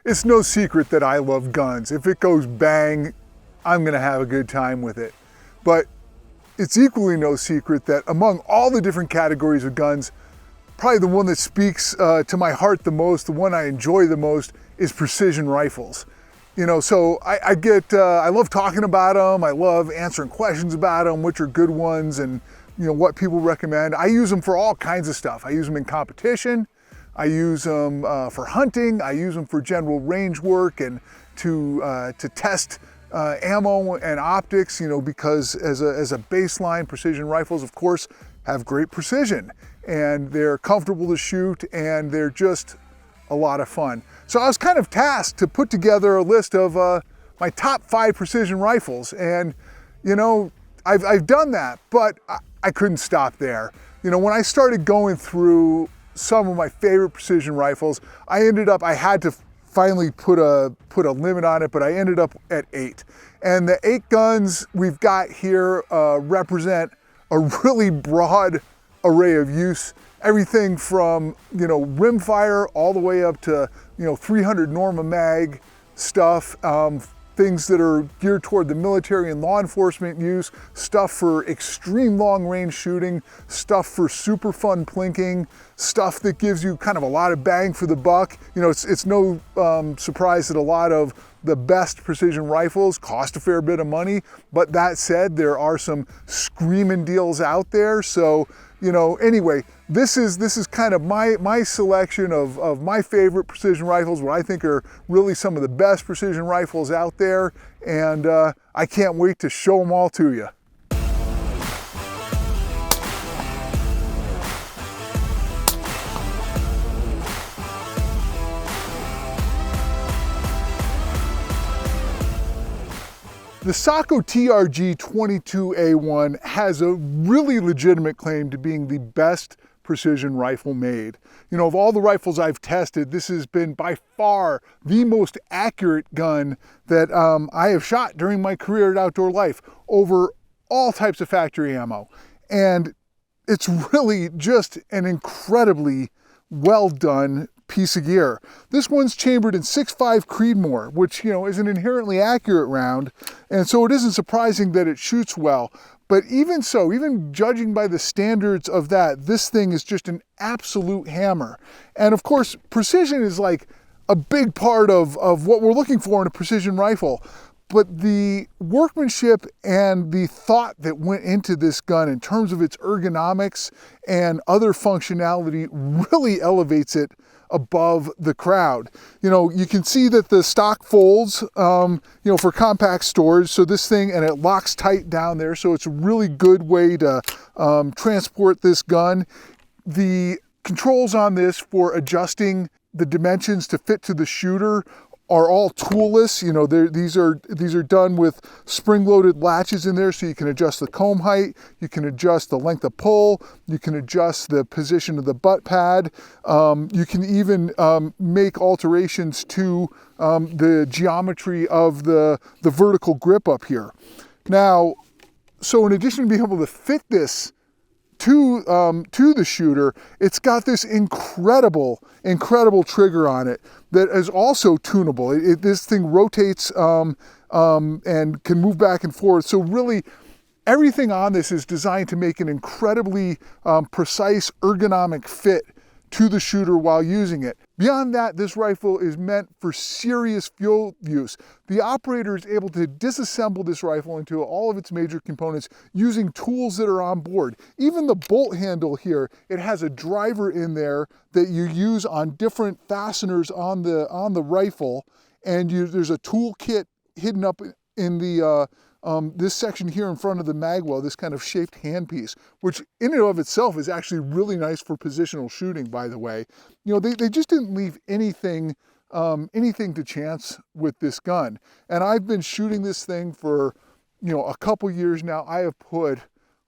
It's no secret that I love guns. If it goes bang, I'm gonna have a good time with it. But it's equally no secret that among all the different categories of guns, probably the one that speaks to my heart the most, the one I enjoy the most, is precision rifles. You know, so I love talking about them. I love answering questions about them, which are good ones, and you know what people recommend. I use them for all kinds of stuff. I use them in competition. I use them for hunting. I use them for general range work and to test ammo and optics. You know, because as a baseline, precision rifles, of course, have great precision, and they're comfortable to shoot, and they're just a lot of fun. So I was kind of tasked to put together a list of my top 5 precision rifles, and you know, I've done that, but I couldn't stop there. You know, when I started going through some of my favorite precision rifles, I had to finally put a limit on it, but I ended up at 8. And the 8 guns we've got here represent a really broad array of use. Everything from, you know, rimfire all the way up to, you know, 300 Norma mag stuff, things that are geared toward the military and law enforcement use, stuff for extreme long range shooting, stuff for super fun plinking, stuff that gives you kind of a lot of bang for the buck. You know, it's no surprise that a lot of the best precision rifles cost a fair bit of money, but that said, there are some screaming deals out there. So, you know, anyway, this is kind of my selection of my favorite precision rifles, what I think are really some of the best precision rifles out there, and I can't wait to show them all to you. The Sako TRG 22A1 has a really legitimate claim to being the best precision rifle made. You know, of all the rifles I've tested, this has been by far the most accurate gun that I have shot during my career at Outdoor Life, over all types of factory ammo. And it's really just an incredibly well done piece of gear. This one's chambered in 6.5 Creedmoor, which, you know, is an inherently accurate round, and so it isn't surprising that it shoots well. But even so, even judging by the standards of that, this thing is just an absolute hammer. And of course, precision is like a big part of what we're looking for in a precision rifle. But the workmanship and the thought that went into this gun in terms of its ergonomics and other functionality really elevates it above the crowd. You know, you can see that the stock folds, you know, for compact storage. So this thing, and it locks tight down there. So it's a really good way to transport this gun. The controls on this for adjusting the dimensions to fit to the shooter are all toolless. You know, these are done with spring-loaded latches in there, so you can adjust the comb height, you can adjust the length of pull, you can adjust the position of the butt pad. You can even make alterations to the geometry of the vertical grip up here. Now, so in addition to being able to fit this to the shooter, it's got this incredible trigger on it that is also tunable. This thing rotates and can move back and forth. So really, everything on this is designed to make an incredibly precise ergonomic fit to the shooter while using it. Beyond that, this rifle is meant for serious field use. The operator is able to disassemble this rifle into all of its major components using tools that are on board. Even the bolt handle here, it has a driver in there that you use on different fasteners on the rifle, and there's a tool kit hidden up in the this section here in front of the magwell, this kind of shaped handpiece, which in and of itself is actually really nice for positional shooting, by the way. You know, they just didn't leave anything to chance with this gun. And I've been shooting this thing for, you know, a couple years now. I have put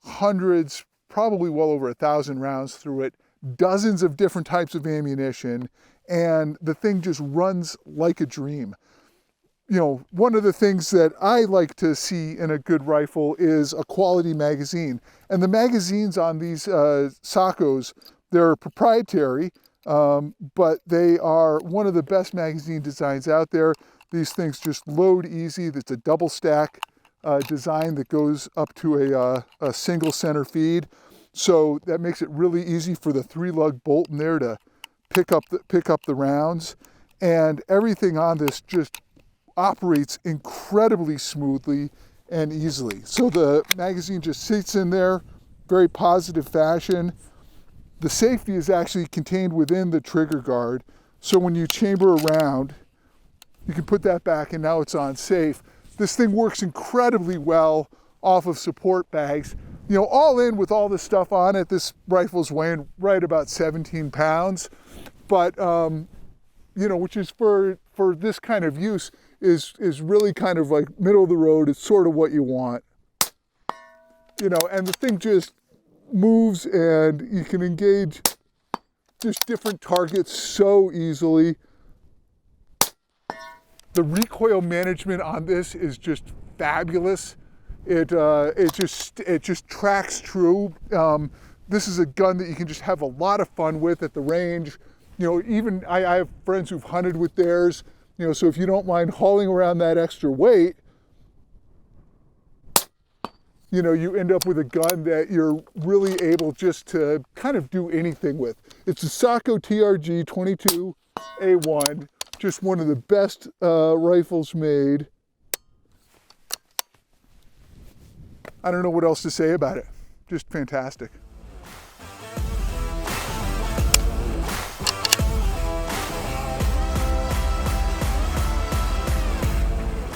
hundreds, probably well over 1,000 rounds through it, dozens of different types of ammunition, and the thing just runs like a dream. You know, one of the things that I like to see in a good rifle is a quality magazine. And the magazines on these Sakos, they're proprietary. but they are one of the best magazine designs out there. These things just load easy. It's a double stack design that goes up to a single center feed. So that makes it really easy for the 3-lug bolt in there to pick up the rounds. And everything on this just operates incredibly smoothly and easily. So the magazine just sits in there, very positive fashion. The safety is actually contained within the trigger guard. So when you chamber around, you can put that back and now it's on safe. This thing works incredibly well off of support bags. You know, all in with all this stuff on it, this rifle's weighing right about 17 pounds. But, you know, which is for this kind of use is really kind of like middle of the road. It's sort of what you want. You know, and the thing just moves and you can engage just different targets so easily. The recoil management on this is just fabulous. It just tracks true. This is a gun that you can just have a lot of fun with at the range. You know, even I have friends who've hunted with theirs. You know, so if you don't mind hauling around that extra weight, you know, you end up with a gun that you're really able just to kind of do anything with. It's a Sako TRG 22A1, just one of the best rifles made. I don't know what else to say about it. Just fantastic.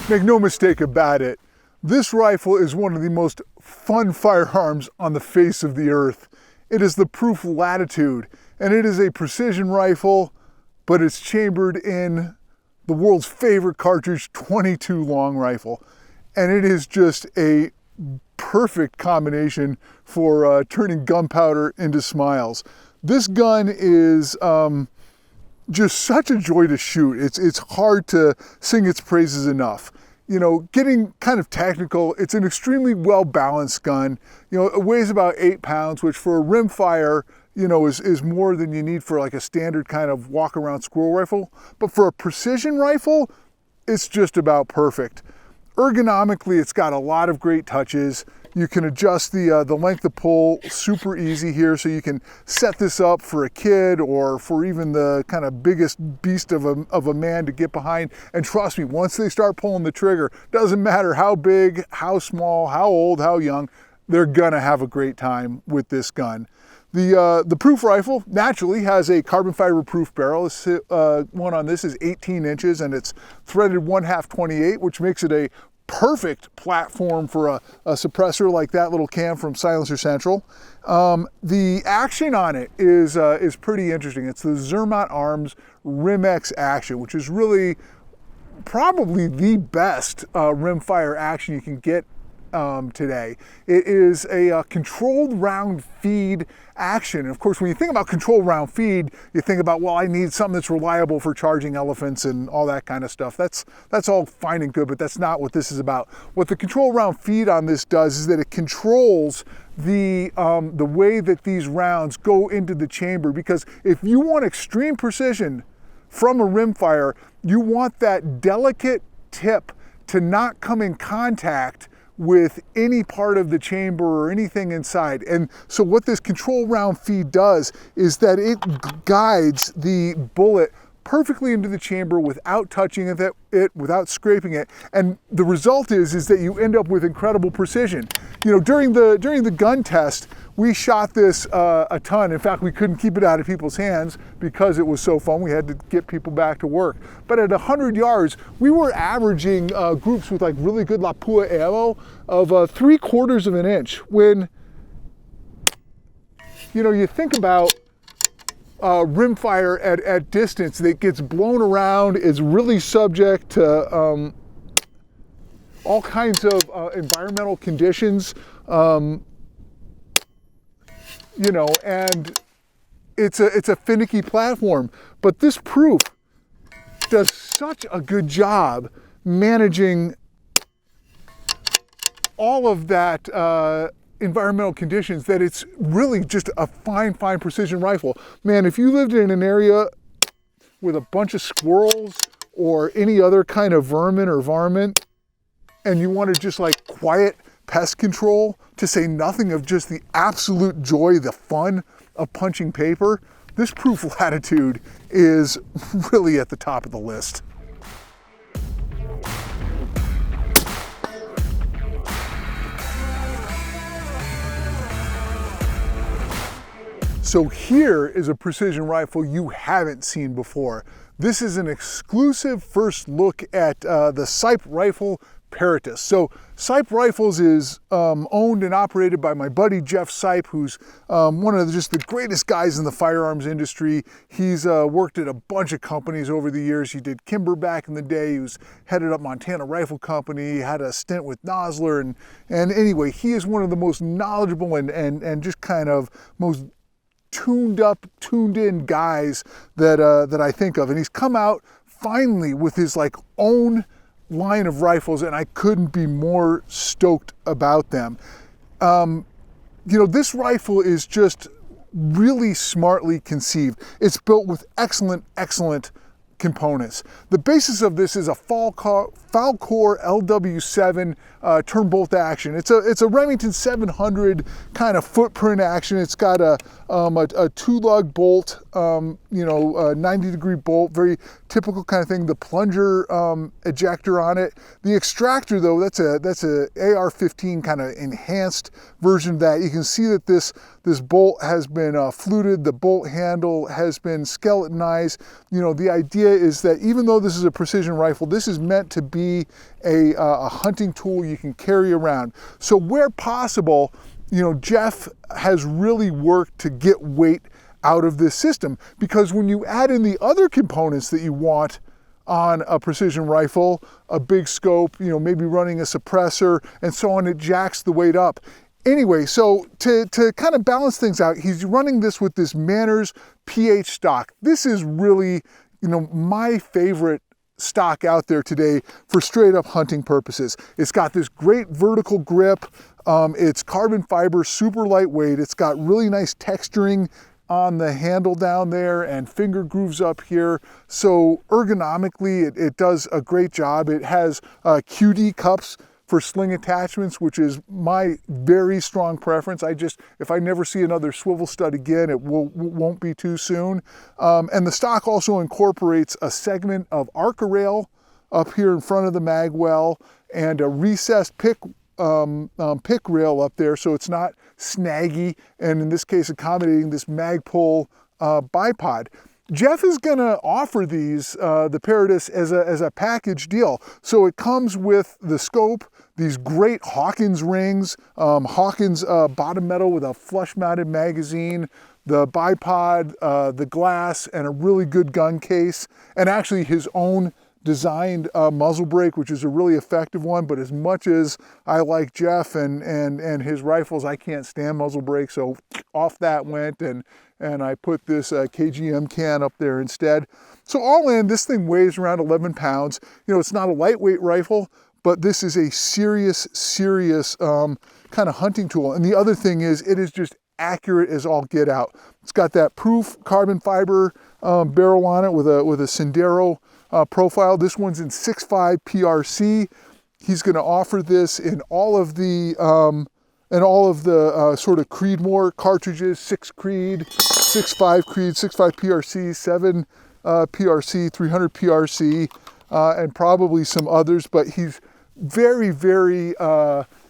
Make no mistake about it, this rifle is one of the most fun firearms on the face of the earth. It is the Proof Latitude, and it is a precision rifle, but it's chambered in the world's favorite cartridge, 22 long rifle. And it is just a perfect combination for turning gunpowder into smiles. This gun is just such a joy to shoot. It's hard to sing its praises enough. You know, getting kind of technical, it's an extremely well-balanced gun. You know, it weighs about 8 pounds, which for a rimfire, you know, is more than you need for like a standard kind of walk-around squirrel rifle. But for a precision rifle, it's just about perfect. Ergonomically, it's got a lot of great touches. You can adjust the length of pull super easy here, so you can set this up for a kid or for even the kind of biggest beast of a man to get behind. And trust me, once they start pulling the trigger, doesn't matter how big, how small, how old, how young, they're gonna have a great time with this gun. The Proof rifle naturally has a carbon fiber proof barrel. This one on this is 18 inches and it's threaded 1/2 28, which makes it a perfect platform for a suppressor like that little cam from Silencer Central. The action on it is pretty interesting. It's the Zermatt Arms Rim-X action, which is really probably the best rimfire action you can get today. It is a controlled round feed action. And of course, when you think about controlled round feed, you think about, well, I need something that's reliable for charging elephants and all that kind of stuff. That's all fine and good, but that's not what this is about. What the controlled round feed on this does is that it controls the way that these rounds go into the chamber, because if you want extreme precision from a rimfire, you want that delicate tip to not come in contact with any part of the chamber or anything inside. And so what this control round feed does is that it guides the bullet perfectly into the chamber without touching it, without scraping it. And the result is that you end up with incredible precision. You know, during the gun test, we shot this a ton. In fact, we couldn't keep it out of people's hands because it was so fun. We had to get people back to work. But at 100 yards, we were averaging groups with like really good Lapua ammo of 3/4 of an inch. When, you know, you think about rimfire at distance that gets blown around, is really subject to all kinds of environmental conditions. You know, and it's a finicky platform, but this Proof does such a good job managing all of that environmental conditions that it's really just a fine precision rifle. Man, if you lived in an area with a bunch of squirrels or any other kind of vermin or varmint, and you wanted just like quiet pest control, to say nothing of just the absolute joy, the fun of punching paper, this Proof Latitude is really at the top of the list. So here is a precision rifle you haven't seen before. This is an exclusive first look at the Sipe rifle Peritus. So Sipe Rifles is owned and operated by my buddy Jeff Sipe, who's one of just the greatest guys in the firearms industry. He's worked at a bunch of companies over the years. He did Kimber back in the day. He was headed up Montana Rifle Company. He had a stint with Nosler, and anyway, he is one of the most knowledgeable and just kind of most tuned up, tuned in guys that I think of. And he's come out finally with his like own line of rifles, and I couldn't be more stoked about them. You know, this rifle is just really smartly conceived. It's built with excellent components. The basis of this is a Falcor LW7 turn bolt action. It's a Remington 700 kind of footprint action. It's got a two-lug bolt, you know, a 90-degree bolt, very typical kind of thing. The plunger ejector on it. The extractor, though, that's a AR-15 kind of enhanced version of that. You can see that this bolt has been fluted. The bolt handle has been skeletonized. You know, the idea is that even though this is a precision rifle, this is meant to be a hunting tool you can carry around. So where possible, you know, Jeff has really worked to get weight out of this system, because when you add in the other components that you want on a precision rifle, a big scope, you know, maybe running a suppressor and so on, it jacks the weight up. Anyway, so to kind of balance things out, he's running this with this Manners PH stock. This is really, you know, my favorite stock out there today for straight up hunting purposes. It's got this great vertical grip. It's carbon fiber, super lightweight. It's got really nice texturing on the handle down there and finger grooves up here. So ergonomically, it does a great job. It has QD cups for sling attachments, which is my very strong preference. If I never see another swivel stud again, it won't be too soon. And the stock also incorporates a segment of Arca rail up here in front of the mag well and a recessed pick rail up there, so it's not snaggy, and in this case accommodating this Magpul bipod. Jeff is going to offer these, the Peritus, as a package deal. So it comes with the scope, these great Hawkins rings, Hawkins bottom metal with a flush-mounted magazine, the bipod, the glass, and a really good gun case, and actually his own designed muzzle brake, which is a really effective one. But as much as I like Jeff and his rifles, I can't stand muzzle brakes, so off that went, and I put this KGM can up there instead. So all in, this thing weighs around 11 pounds. You know, it's not a lightweight rifle, but this is a serious kind of hunting tool. And the other thing is, it is just accurate as all get out. It's got that Proof carbon fiber barrel on it with a Sendero profile. This one's in 6.5 PRC. He's going to offer this in all of the sort of Creedmoor cartridges: 6 Creed, 6.5 Creed, 6.5 PRC, 7 PRC, 300 PRC, and probably some others. But he's very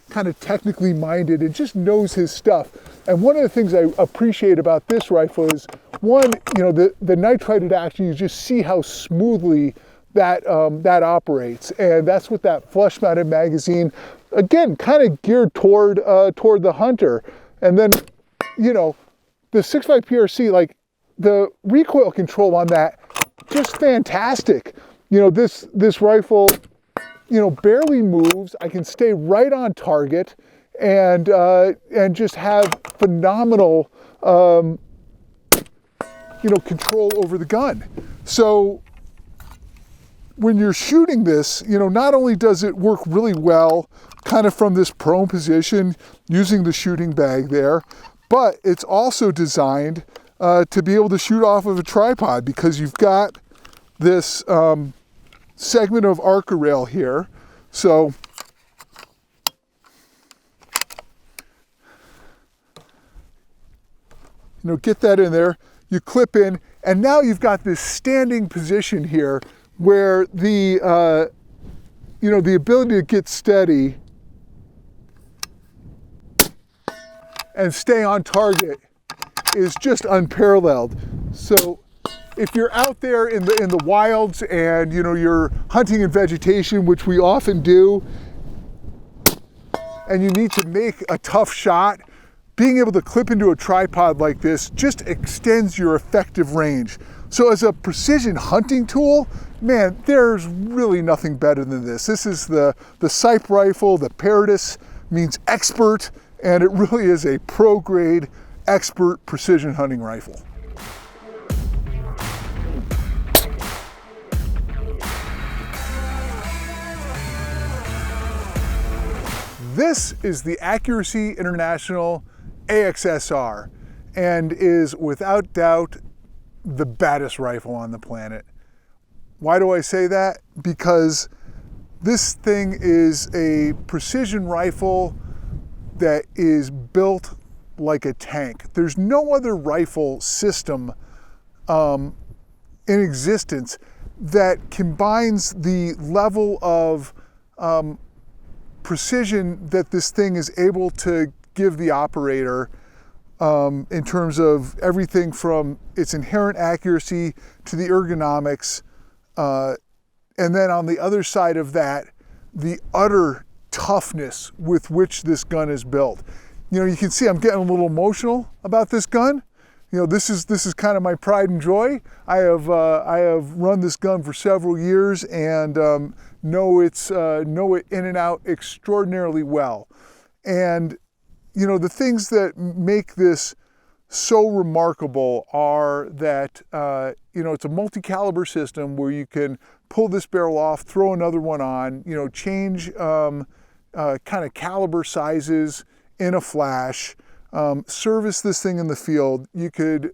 kind of technically minded and just knows his stuff. And one of the things I appreciate about this rifle is, one, you know, the nitrited action, you just see how smoothly that operates. And that's with that flush-mounted magazine, again, kind of geared toward the hunter. And then, you know, the 6.5 PRC, like the recoil control on that, just fantastic. You know, this rifle, you know, barely moves. I can stay right on target and just have phenomenal, you know, control over the gun. So when you're shooting this, not only does it work really well kind of from this prone position using the shooting bag there, but it's also designed to be able to shoot off of a tripod, because you've got this segment of Arca rail here. So get that in there, you clip in, and now you've got this standing position here where the the ability to get steady and stay on target is just unparalleled. So if you're out there in the wilds and you're hunting in vegetation, which we often do, and you need to make a tough shot, being able to clip into a tripod like this just extends your effective range. So as a precision hunting tool, man, there's really nothing better than this. This is the Sipe rifle. The Peritus means expert, and it really is a pro-grade expert precision hunting rifle. This is the Accuracy International AXSR, and is without doubt the baddest rifle on the planet. Why do I say that? Because this thing is a precision rifle that is built like a tank. There's no other rifle system in existence that combines the level of precision that this thing is able to give the operator in terms of everything from its inherent accuracy to the ergonomics, and then on the other side of that, the utter toughness with which this gun is built. You can see I'm getting a little emotional about this gun. This is kind of my pride and joy. I have run this gun for several years and know it in and out extraordinarily well. And the things that make this so remarkable are that it's a multi-caliber system where you can pull this barrel off, throw another one on, change kind of caliber sizes in a flash, service this thing in the field. You could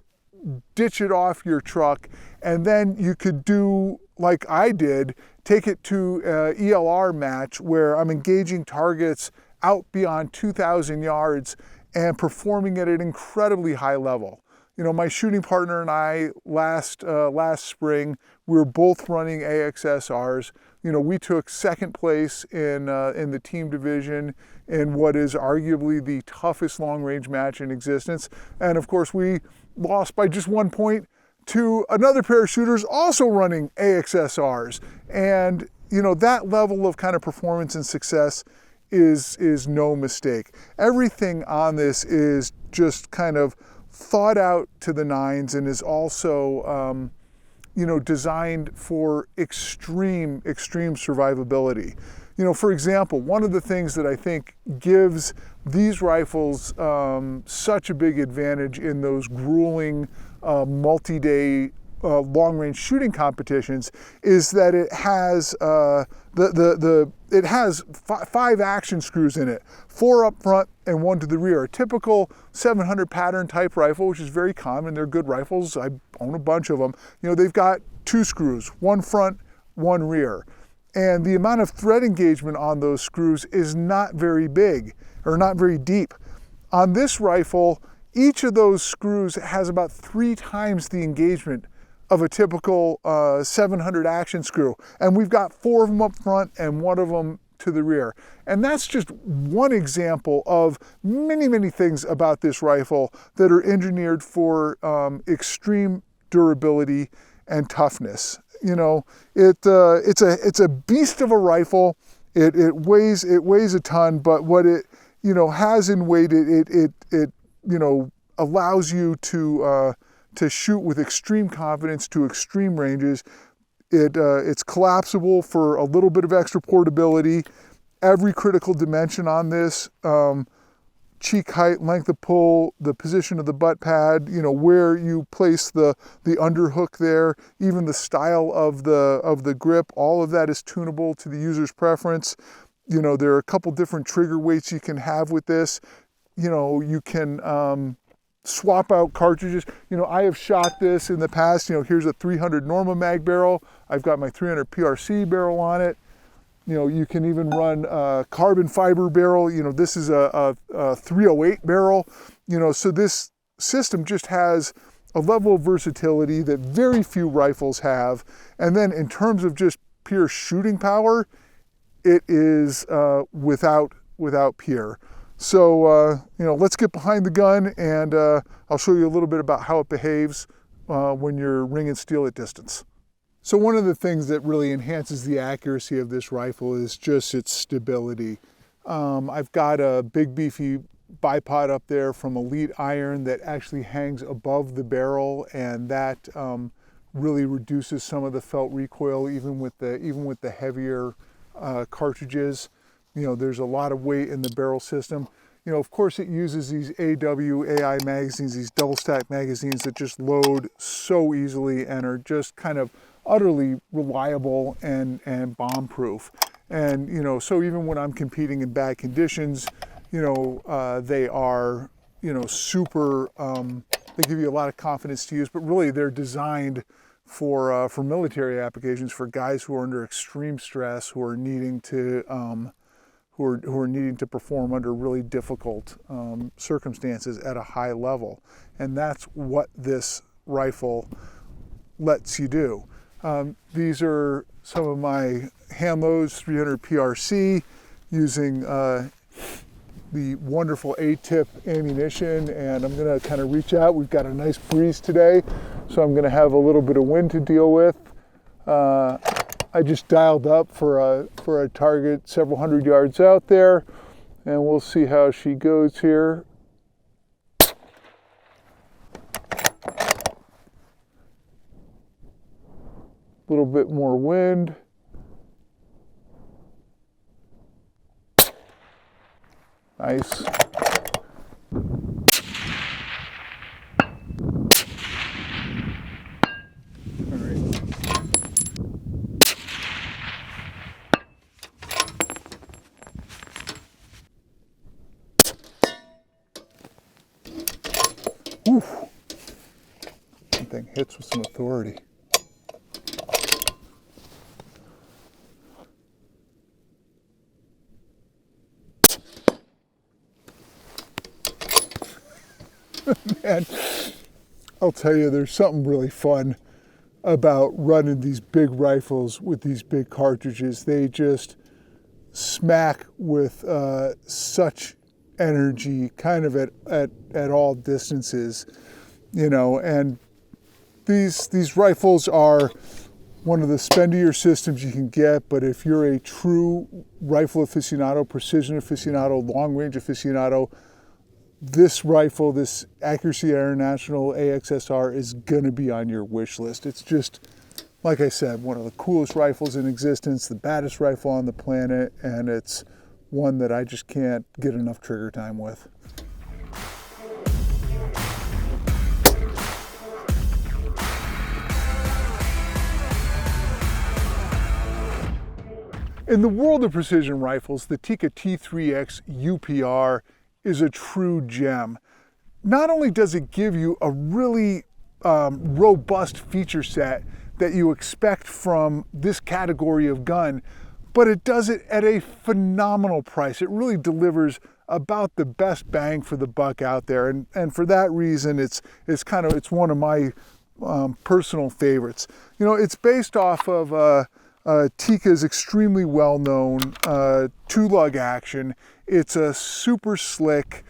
ditch it off your truck, and then you could do like I did, take it to an ELR match where I'm engaging targets out beyond 2,000 yards and performing at an incredibly high level. My shooting partner and I last spring, we were both running AXSRs. We took second place in the team division in what is arguably the toughest long-range match in existence. And of course, we lost by just 1 point to another pair of shooters also running AXSRs. And that level of kind of performance and success is no mistake. Everything on this is just kind of thought out to the nines and is also designed for extreme survivability. For example, one of the things that I think gives these rifles such a big advantage in those grueling multi-day long-range shooting competitions is that it has it has 5 action screws in it, 4 up front and 1 to the rear. A typical 700 pattern type rifle, which is very common, they're good rifles, I own a bunch of them, they've got 2 screws, 1 front, 1 rear. And the amount of thread engagement on those screws is not very big, or not very deep. On this rifle, each of those screws has about 3 times the engagement of a typical 700 action screw. And we've got 4 of them up front and 1 of them to the rear. And that's just one example of many, many things about this rifle that are engineered for extreme durability and toughness. It's a beast of a rifle. It weighs a ton, but what it has in weight, it allows you to shoot with extreme confidence to extreme ranges. It's collapsible for a little bit of extra portability. Every critical dimension on this cheek height, length of pull, the position of the butt pad, you know, where you place the underhook there, even the style of the grip, all of that is tunable to the user's preference. You know, there are a couple different trigger weights you can have with this. You know, you can swap out cartridges. You know, I have shot this in the past. You know, here's a 300 Norma Mag barrel. I've got my 300 PRC barrel on it. You know, you can even run a carbon fiber barrel. You know, this is a 308 barrel. You know, so this system just has a level of versatility that very few rifles have. And then in terms of just pure shooting power, it is without peer. So, you know, let's get behind the gun, and I'll show you a little bit about how it behaves when you're ringing steel at distance. So one of the things that really enhances the accuracy of this rifle is just its stability. I've got a big beefy bipod up there from Elite Iron that actually hangs above the barrel, and that really reduces some of the felt recoil even with the heavier cartridges. You know, there's a lot of weight in the barrel system. You know, of course it uses these AI magazines, these double stack magazines that just load so easily and are just kind of utterly reliable and bomb proof. And, you know, so even when I'm competing in bad conditions, you know, they are, you know, super, they give you a lot of confidence to use, but really they're designed for military applications, for guys who are under extreme stress, who are needing to, who are needing to perform under really difficult circumstances at a high level. And that's what this rifle lets you do. These are some of my hand loads, 300 PRC, using the wonderful A-tip ammunition, and I'm gonna kind of reach out. We've got a nice breeze today, so I'm gonna have a little bit of wind to deal with. I just dialed up for a target several hundred yards out there, and we'll see how she goes here. A little bit more wind. Nice. All right. Oof. That thing hits with some authority. Man, I'll tell you, there's something really fun about running these big rifles with these big cartridges. They just smack with such energy, kind of at all distances, you know. And these rifles are one of the spendier systems you can get, but if you're a true rifle aficionado, precision aficionado, long range aficionado, this rifle, this Accuracy International AXSR, is going to be on your wish list. It's just, like I said, one of the coolest rifles in existence, the baddest rifle on the planet, and it's one that I just can't get enough trigger time with. In the world of precision rifles, the Tikka T3X UPR is a true gem. Not only does it give you a really robust feature set that you expect from this category of gun, but it does it at a phenomenal price. It really delivers about the best bang for the buck out there, and for that reason, it's one of my personal favorites. You know, it's based off of Tikka's extremely well-known two-lug action. It's a super slick,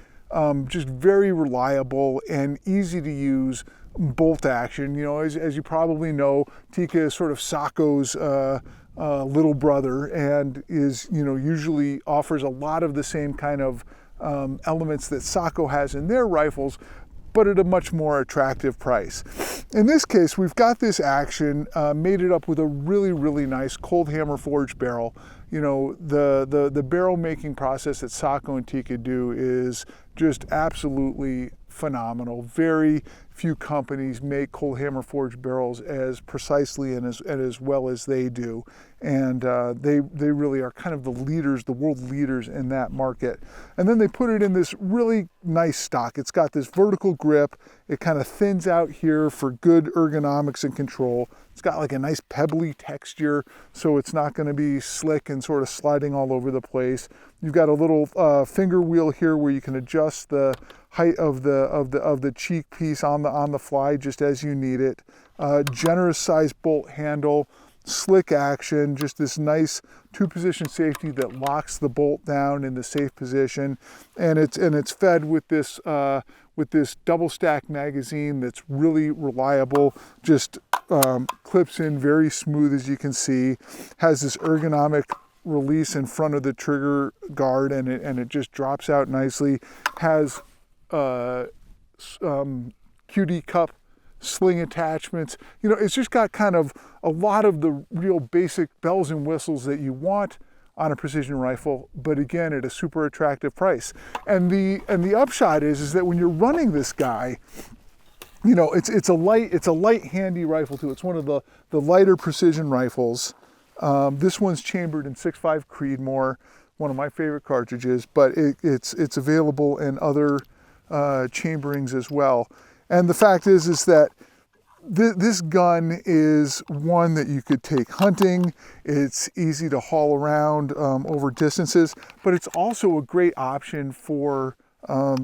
just very reliable and easy to use bolt action. You know, as you probably know, Tikka is sort of Sako's little brother, and is, you know, usually offers a lot of the same kind of elements that Sako has in their rifles, but at a much more attractive price. In this case, we've got this action, made it up with a really, really nice cold hammer forged barrel. you know, the barrel making process that Sako and Tikka do is just absolutely phenomenal. Very few companies make cold hammer forged barrels as precisely and as well as they do, and they really are kind of the leaders, the world leaders in that market. And then they put it in this really nice stock. It's got this vertical grip. It kind of thins out here for good ergonomics and control. It's got like a nice pebbly texture, so it's not going to be slick and sort of sliding all over the place. You've got a little finger wheel here where you can adjust the height of the cheek piece on the fly just as you need it. Generous size bolt handle, slick action, just this nice two-position safety that locks the bolt down in the safe position, and it's fed with this double stack magazine that's really reliable. Just clips in very smooth, as you can see. Has this ergonomic release in front of the trigger guard, and it just drops out nicely. Has QD cup sling attachments. You know, it's just got kind of a lot of the real basic bells and whistles that you want on a precision rifle, but again at a super attractive price. And the upshot is that when you're running this guy, you know, it's a light handy rifle too. It's one of the lighter precision rifles. This one's chambered in 6.5 Creedmoor, one of my favorite cartridges, but it's available in other chamberings as well. And the fact is that this gun is one that you could take hunting. It's easy to haul around over distances, but it's also a great option for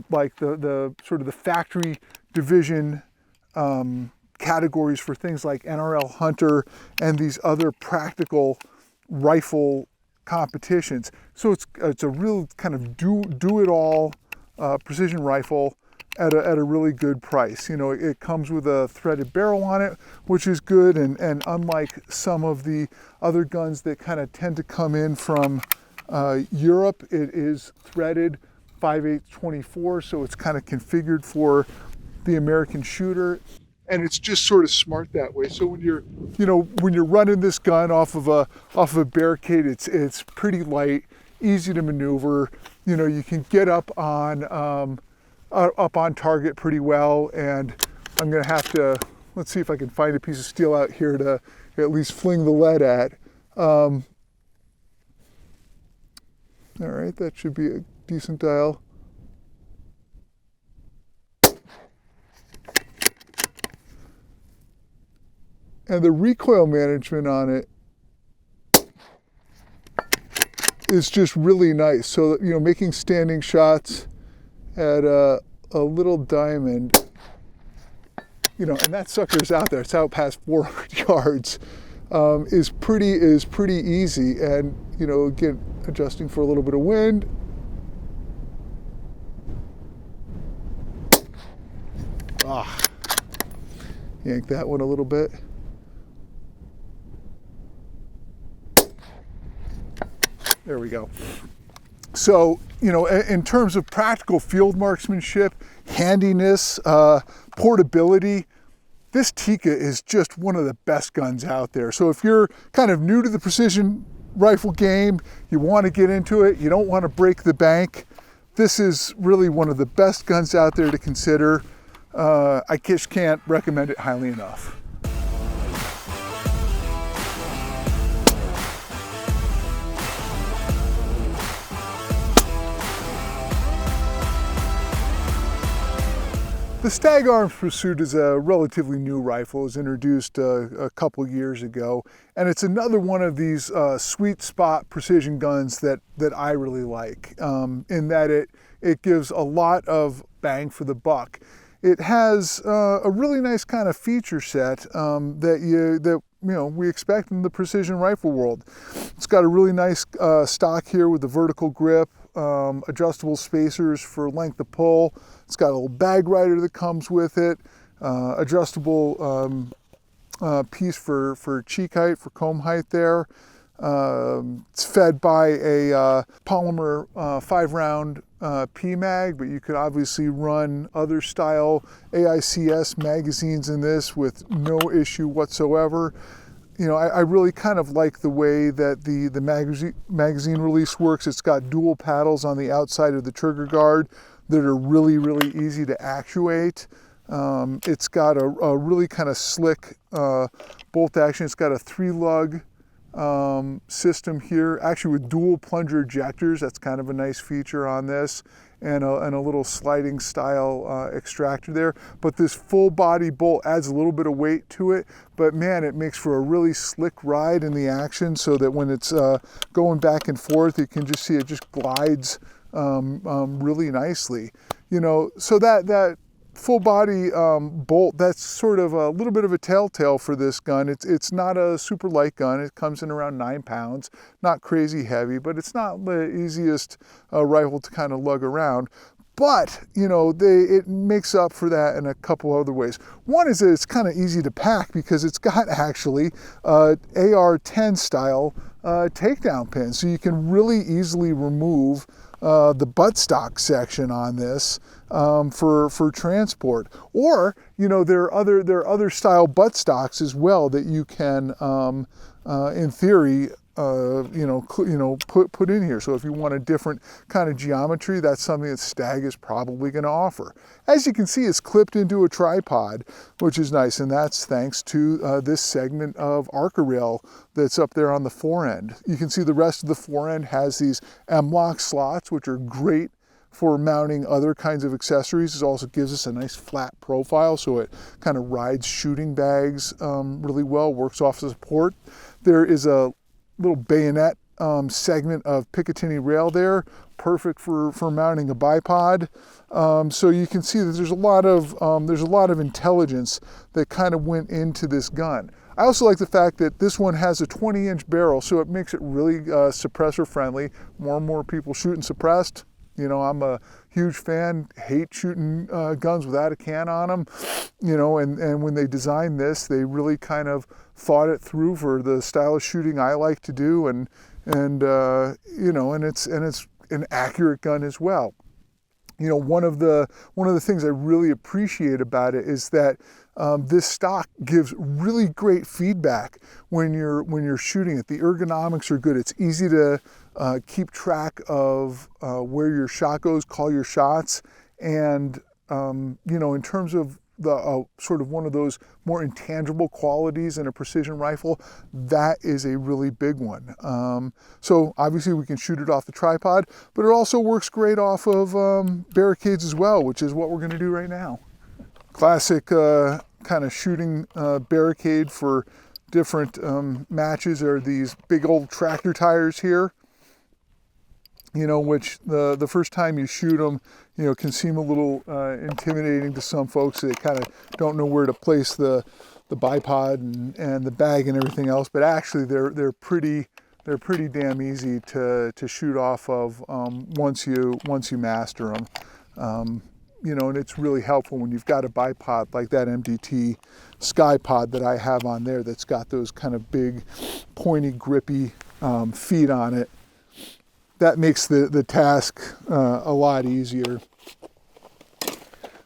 like the sort of the factory division categories for things like NRL Hunter and these other practical rifle competitions. So it's a real kind of do it all precision rifle at a really good price. You know, it comes with a threaded barrel on it, which is good, and unlike some of the other guns that kind of tend to come in from Europe, it is threaded 5/8 so it's kind of configured for the American shooter, and it's just sort of smart that way. So when you're running this gun off of a barricade, it's pretty light, easy to maneuver. You know, you can get up on target pretty well, and I'm gonna have to, let's see if I can find a piece of steel out here to at least fling the lead at. All right, that should be a decent dial. And the recoil management on it is just really nice. So, you know, making standing shots at a little diamond, you know, and that sucker's out there. It's out past 400 yards. Is pretty easy. And, you know, again, adjusting for a little bit of wind. Yank that one a little bit. There we go. So, you know, in terms of practical field marksmanship, handiness, portability, this Tikka is just one of the best guns out there. So if you're kind of new to the precision rifle game, you want to get into it, you don't want to break the bank, this is really one of the best guns out there to consider. I just can't recommend it highly enough. The Stag Arms Pursuit is a relatively new rifle. It was introduced a couple years ago, and it's another one of these sweet spot precision guns that I really like, in that it gives a lot of bang for the buck. It has a really nice kind of feature set that we expect in the precision rifle world. It's got a really nice stock here with the vertical grip, adjustable spacers for length of pull. It's got a little bag rider that comes with it, adjustable piece for cheek height, for comb height there. It's fed by a polymer 5-round PMag, but you could obviously run other style AICS magazines in this with no issue whatsoever. I really kind of like the way that the magazine release works. It's got dual paddles on the outside of the trigger guard that are really, really easy to actuate. It's got a really kind of slick bolt action. It's got a 3-lug system here, actually with dual plunger ejectors. That's kind of a nice feature on this, and a little sliding style extractor there. But this full body bolt adds a little bit of weight to it, but man, it makes for a really slick ride in the action, so that when it's going back and forth, you can just see it just glides really nicely. So that full body bolt, that's sort of a little bit of a telltale for this gun. It's not a super light gun. It comes in around 9 pounds, not crazy heavy, but it's not the easiest rifle to kind of lug around. But, it makes up for that in a couple other ways. One is that it's kind of easy to pack because it's got actually AR-10 style takedown pins. So you can really easily remove the buttstock section on this for transport. Or, there are other style buttstocks as well that you can, in theory, put in here. So if you want a different kind of geometry, that's something that Stag is probably going to offer. As you can see, it's clipped into a tripod, which is nice, and that's thanks to this segment of Arca rail that's up there on the forend. You can see the rest of the forend has these M-LOK slots, which are great for mounting other kinds of accessories. It also gives us a nice flat profile, so it kind of rides shooting bags really well, works off the support. There is a little bayonet segment of Picatinny rail there, perfect for mounting a bipod. So you can see that there's a lot of intelligence that kind of went into this gun. I also like the fact that this one has a 20-inch barrel, so it makes it really suppressor friendly. More and more people shooting suppressed. I'm a huge fan, hate shooting guns without a can on them, and when they designed this, they really kind of thought it through for the style of shooting I like to do, and it's an accurate gun as well. One of the things I really appreciate about it is that this stock gives really great feedback when you're shooting it. The ergonomics are good. It's easy to keep track of where your shot goes, call your shots, and in terms of the sort of one of those more intangible qualities in a precision rifle, that is a really big one. So obviously we can shoot it off the tripod, but it also works great off of barricades as well, which is what we're going to do right now. Classic kind of shooting barricade for different matches are these big old tractor tires here, which the first time you shoot them, can seem a little intimidating to some folks. They kind of don't know where to place the bipod and the bag and everything else, but actually they're pretty damn easy to shoot off of once you master them. And it's really helpful when you've got a bipod like that MDT Skypod that I have on there that's got those kind of big, pointy, grippy feet on it. That makes the task a lot easier.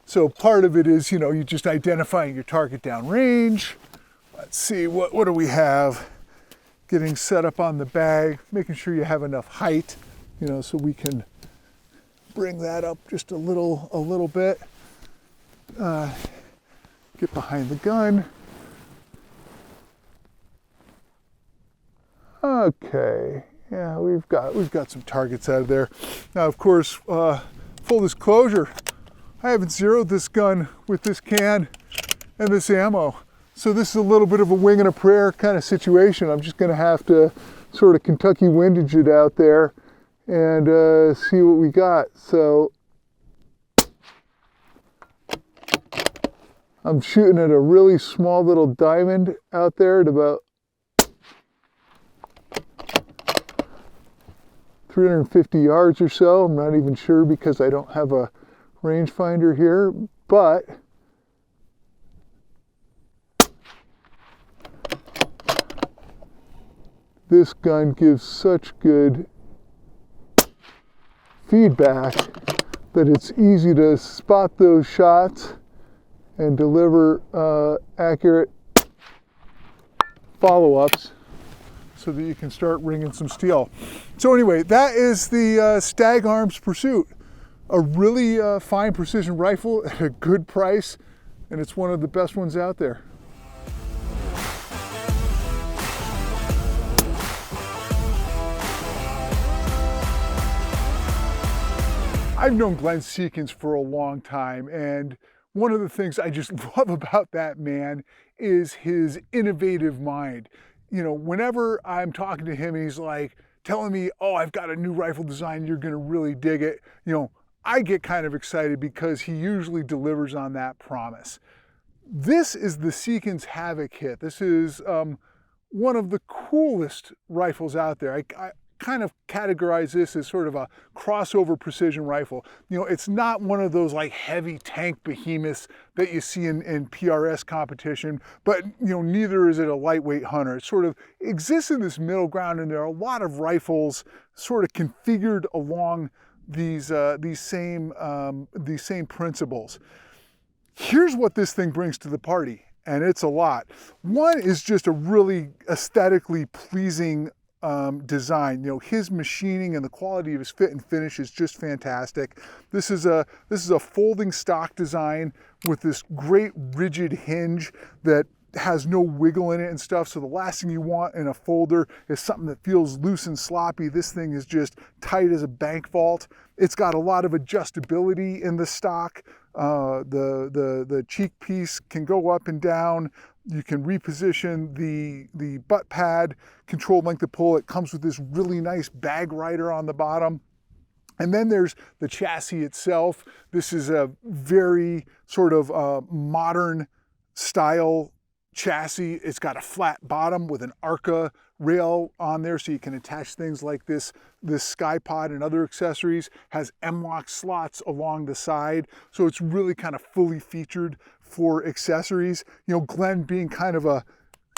So part of it is, you just identifying your target down range. Let's see, what do we have? Getting set up on the bag, making sure you have enough height, so we can bring that up just a little bit. Get behind the gun. Okay, yeah, we've got some targets out of there. Now, of course, full disclosure, I haven't zeroed this gun with this can and this ammo. So this is a little bit of a wing and a prayer kind of situation. I'm just gonna have to sort of Kentucky windage it out there and see what we got. So I'm shooting at a really small little diamond out there at about 350 yards or so. I'm not even sure because I don't have a rangefinder here, but this gun gives such good feedback that it's easy to spot those shots and deliver accurate follow-ups so that you can start ringing some steel. So anyway, that is the Stag Arms Pursuit. A really fine precision rifle at a good price, and it's one of the best ones out there. I've known Glenn Seekins for a long time, and one of the things I just love about that man is his innovative mind. You know, whenever I'm talking to him and he's like telling me, oh, I've got a new rifle design, you're gonna really dig it, you know, I get kind of excited because he usually delivers on that promise. This is the Seekins Havak HIT. This is one of the coolest rifles out there. I kind of categorize this as sort of a crossover precision rifle. You know, it's not one of those like heavy tank behemoths that you see in PRS competition, but you know, neither is it a lightweight hunter. It sort of exists in this middle ground, and there are a lot of rifles sort of configured along these same principles. Here's what this thing brings to the party, and it's a lot. One is just a really aesthetically pleasing design. You know, his machining and the quality of his fit and finish is just fantastic. This is a folding stock design with this great rigid hinge that has no wiggle in it and stuff. So the last thing you want in a folder is something that feels loose and sloppy. This thing is just tight as a bank vault. It's got a lot of adjustability in the stock. The cheek piece can go up and down. You can reposition the butt pad, control length of pull. It comes with this really nice bag rider on the bottom. And then there's the chassis itself. This is a very sort of modern style chassis. It's got a flat bottom with an ARCA rail on there so you can attach things like this sky pod and other accessories. Has M-LOK slots along the side, so it's really kind of fully featured for accessories. You know, Glenn, being kind of a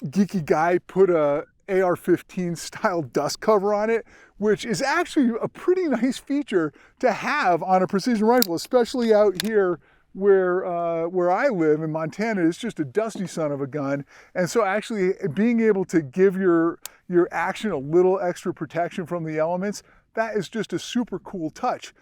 geeky guy, put a AR-15 style dust cover on it, which is actually a pretty nice feature to have on a precision rifle, especially out here where I live in Montana. It's just a dusty son of a gun. And so actually being able to give your action a little extra protection from the elements, that is just a super cool touch.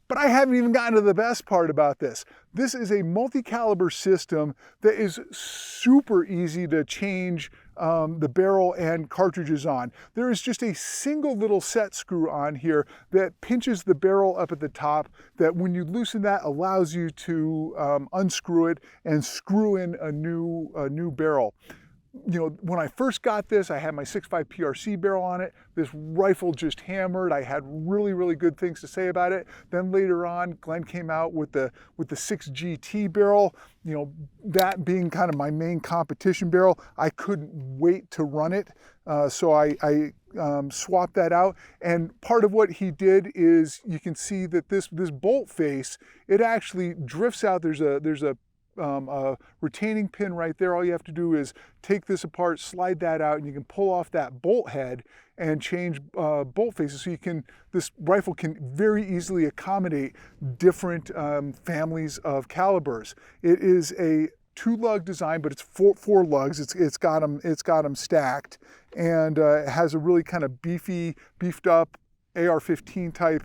But I haven't even gotten to the best part about this. This is a multi-caliber system that is super easy to change the barrel and cartridges on. There is just a single little set screw on here that pinches the barrel up at the top, that when you loosen that allows you to unscrew it and screw in a new barrel. You know, when I first got this, I had my 6.5 PRC barrel on it. This rifle just hammered. I had really, really good things to say about it. Then later on, Glenn came out with the 6GT barrel. You know, that being kind of my main competition barrel, I couldn't wait to run it. So I swapped that out. And part of what he did is, you can see that this bolt face, it actually drifts out. There's a retaining pin right there. All you have to do is take this apart, slide that out, and you can pull off that bolt head and change bolt faces. So this rifle can very easily accommodate different families of calibers. It is a 2-lug design, but it's four lugs. It's got them stacked, and it has a really kind of beefed up AR-15 type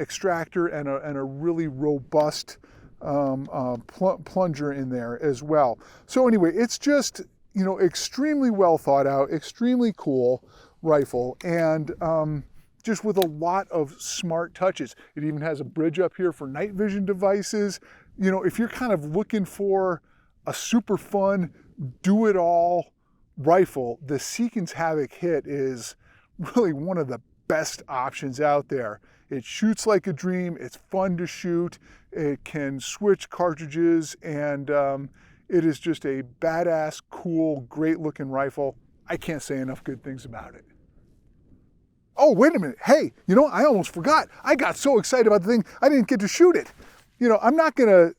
extractor and a really robust plunger in there as well. So anyway, it's just, you know, extremely well thought out, extremely cool rifle, and just with a lot of smart touches. It even has a bridge up here for night vision devices. You know, if you're kind of looking for a super fun, do-it-all rifle, the Seekins Havak HIT is really one of the best options out there. It shoots like a dream. It's fun to shoot. It can switch cartridges, and it is just a badass, cool, great looking rifle. I can't say enough good things about it. Oh, wait a minute. Hey, you know, I almost forgot. I got so excited about the thing, I didn't get to shoot it. You know, I'm not gonna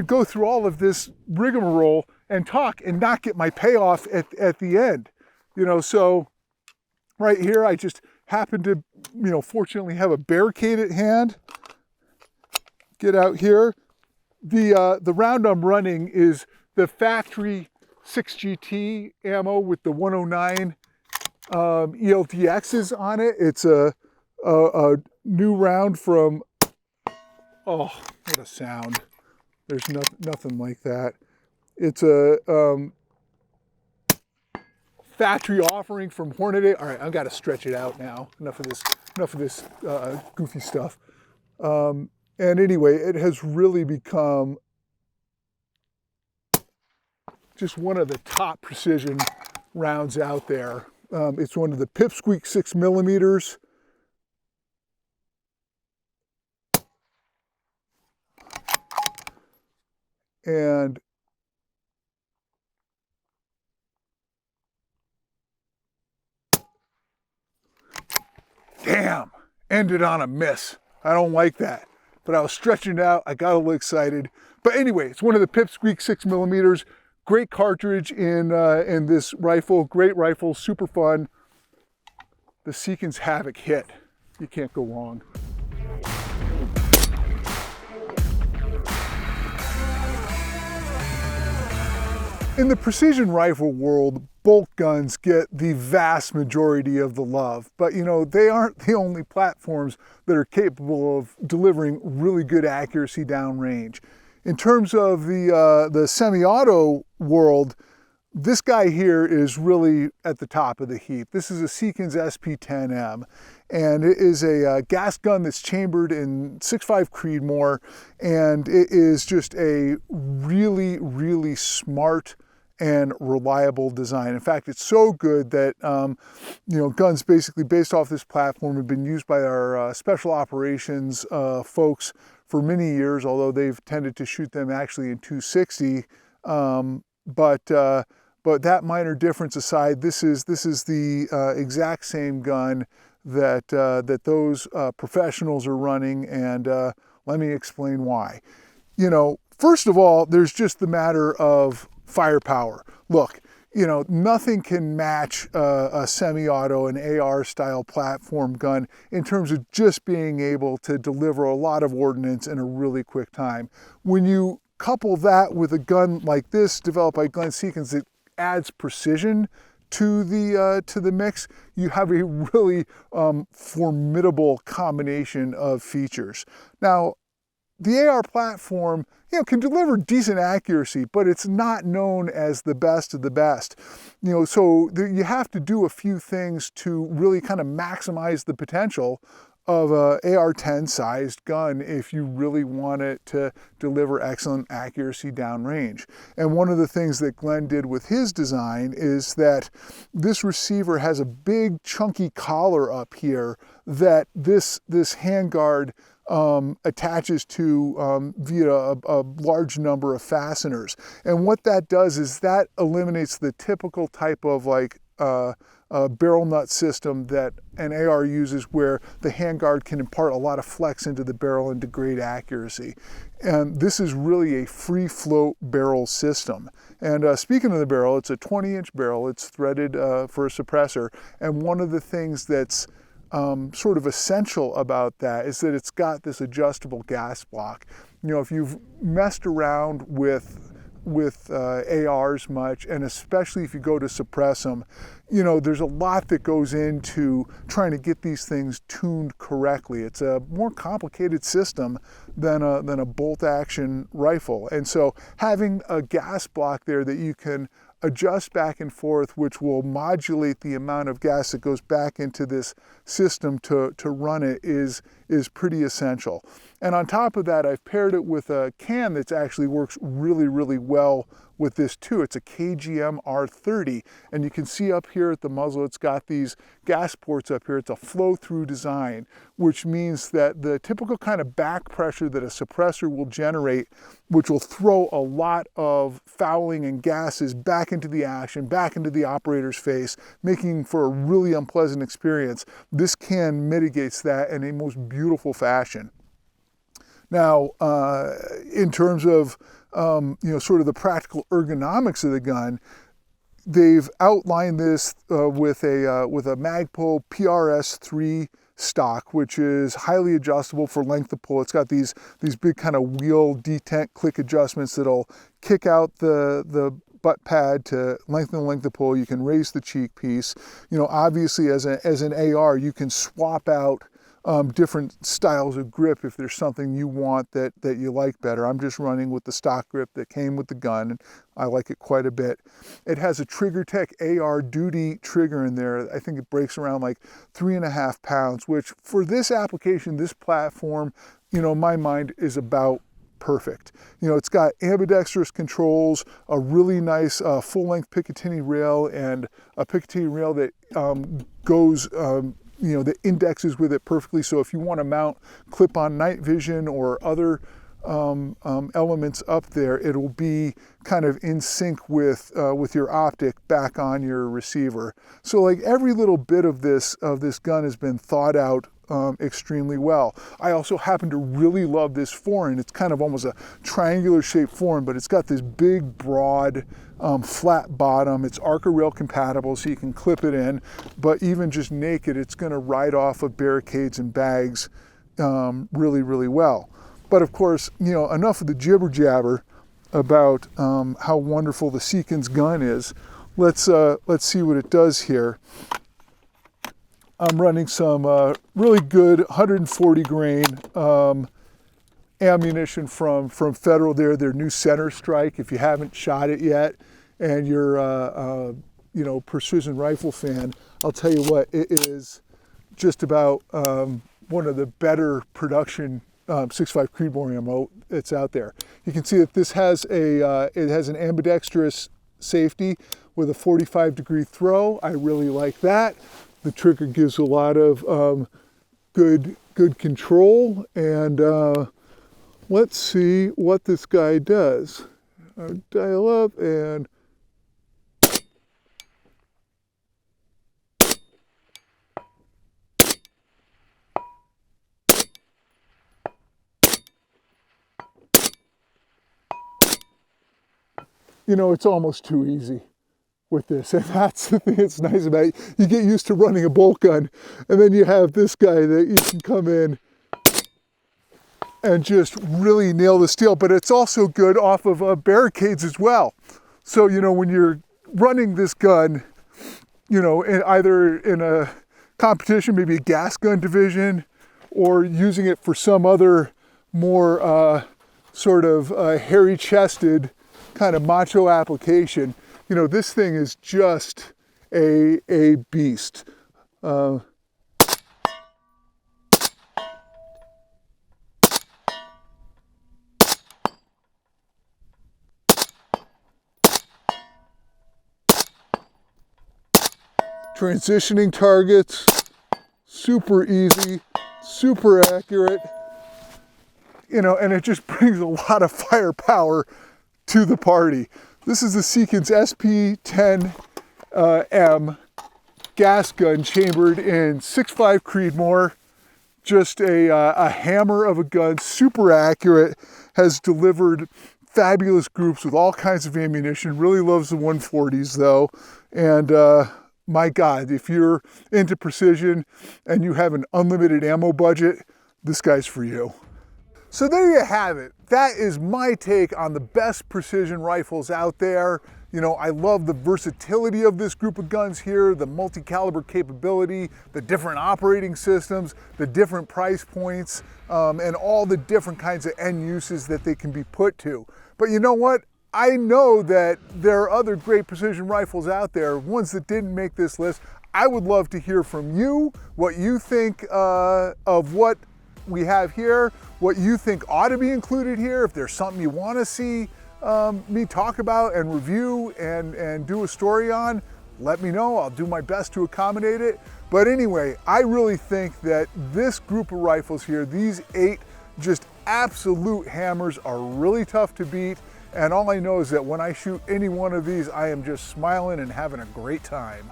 go through all of this rigmarole and talk and not get my payoff at the end. You know, so right here, I just happen to, you know, fortunately have a barricade at hand. Get out here. The round I'm running is the factory 6GT ammo with the 109 ELDXs on it. It's a new round from, oh, what a sound. There's nothing like that. It's a factory offering from Hornady. All right, I've got to stretch it out now. Enough of this goofy stuff. And anyway, it has really become just one of the top precision rounds out there. It's one of the Pipsqueak 6mm. And damn, ended on a miss. I don't like that. But I was stretching it out. I got a little excited. But anyway, it's one of the Pipsqueak 6mm. Great cartridge in this rifle. Great rifle, super fun. The Seekins Havak HIT. You can't go wrong. In the precision rifle world, bolt guns get the vast majority of the love, but you know, they aren't the only platforms that are capable of delivering really good accuracy downrange. In terms of the semi-auto world, this guy here is really at the top of the heap. This is a Seekins SP 10M, and it is a gas gun that's chambered in 6.5 Creedmoor, and it is just a really, really smart and reliable design. In fact, it's so good that you know, guns basically based off this platform have been used by our special operations folks for many years, although they've tended to shoot them actually in 260. But that minor difference aside, this is the exact same gun that that those professionals are running, and let me explain why. You know, first of all, there's just the matter of firepower. Look, you know, nothing can match a semi-auto and AR style platform gun in terms of just being able to deliver a lot of ordnance in a really quick time. When you couple that with a gun like this developed by Glenn Seekins that adds precision to the mix, you have a really formidable combination of features. Now, the AR platform, you know, can deliver decent accuracy, but it's not known as the best of the best. You know, so you have to do a few things to really kind of maximize the potential of a AR-10 sized gun if you really want it to deliver excellent accuracy downrange. And one of the things that Glenn did with his design is that this receiver has a big chunky collar up here that this handguard attaches to via a large number of fasteners. And what that does is that eliminates the typical type of like barrel nut system that an AR uses, where the handguard can impart a lot of flex into the barrel and degrade accuracy. And this is really a free float barrel system. And speaking of the barrel, it's a 20-inch barrel. It's threaded for a suppressor. And one of the things that's sort of essential about that is that it's got this adjustable gas block. You know, if you've messed around with ARs much, and especially if you go to suppress them, you know, there's a lot that goes into trying to get these things tuned correctly. It's a more complicated system than a bolt action rifle. And so having a gas block there that you can adjust back and forth, which will modulate the amount of gas that goes back into this system to run it, is pretty essential. And on top of that, I've paired it with a can that actually works really, really well with this too. It's a KGM R30, and you can see up here at the muzzle, it's got these gas ports up here. It's a flow-through design, which means that the typical kind of back pressure that a suppressor will generate, which will throw a lot of fouling and gases back into the action, back into the operator's face, making for a really unpleasant experience. This can mitigates that in a most beautiful fashion. Now, in terms of you know, sort of the practical ergonomics of the gun, they've outlined this with a Magpul PRS-3 stock, which is highly adjustable for length of pull. It's got these big kind of wheel detent click adjustments that'll kick out the butt pad to lengthen the length of pull. You can raise the cheek piece. You know, obviously as an AR, you can swap out different styles of grip if there's something you want that you like better. I'm just running with the stock grip that came with the gun, and I like it quite a bit. It has a Trigger Tech AR duty trigger in there. I think it breaks around like 3.5 pounds, which for this application, this platform, you know, in my mind is about perfect. You know, it's got ambidextrous controls, a really nice full-length Picatinny rail, and a Picatinny rail that goes you know, that indexes with it perfectly. So if you want to mount clip-on night vision or other elements up there, it'll be kind of in sync with your optic back on your receiver. So like every little bit of this gun has been thought out extremely well. I also happen to really love this forend. It's kind of almost a triangular shaped forend, but it's got this big, broad, flat bottom. It's Arca rail compatible, so you can clip it in, but even just naked, it's going to ride off of barricades and bags really, really well. But of course, you know, enough of the jibber jabber about how wonderful the Seekins gun is. Let's see what it does here. I'm running some really good 140 grain ammunition from Federal there, their new Center Strike. If you haven't shot it yet and you're you know, precision rifle fan, I'll tell you what, it is just about one of the better production 6.5 Creedmoor ammo that's out there. You can see that this has it has an ambidextrous safety with a 45-degree throw. I really like that. The trigger gives a lot of good control, and let's see what this guy does. I'll dial up and you know, it's almost too easy with this, and that's the thing that's nice about it. You get used to running a bolt gun, and then you have this guy that you can come in and just really nail the steel, but it's also good off of barricades as well. So, you know, when you're running this gun, you know, either in a competition, maybe a gas gun division, or using it for some other more sort of hairy-chested kind of macho application, you know, this thing is just a beast. Transitioning targets, super easy, super accurate, you know, and it just brings a lot of firepower to the party. This is the Seekins SP 10M gas gun chambered in 6.5 Creedmoor. Just a hammer of a gun, super accurate, has delivered fabulous groups with all kinds of ammunition. Really loves the 140s though. And my God, if you're into precision and you have an unlimited ammo budget, this guy's for you. So there you have it. That is my take on the best precision rifles out there. You know, I love the versatility of this group of guns here, the multi-caliber capability, the different operating systems, the different price points, and all the different kinds of end uses that they can be put to. But you know what? I know that there are other great precision rifles out there, ones that didn't make this list. I would love to hear from you, what you think of what we have here, what you think ought to be included here, if there's something you want to see me talk about and review and do a story on, let me know. I'll do my best to accommodate it. But anyway, I really think that this group of rifles here, these 8 just absolute hammers, are really tough to beat. And all I know is that when I shoot any one of these, I am just smiling and having a great time.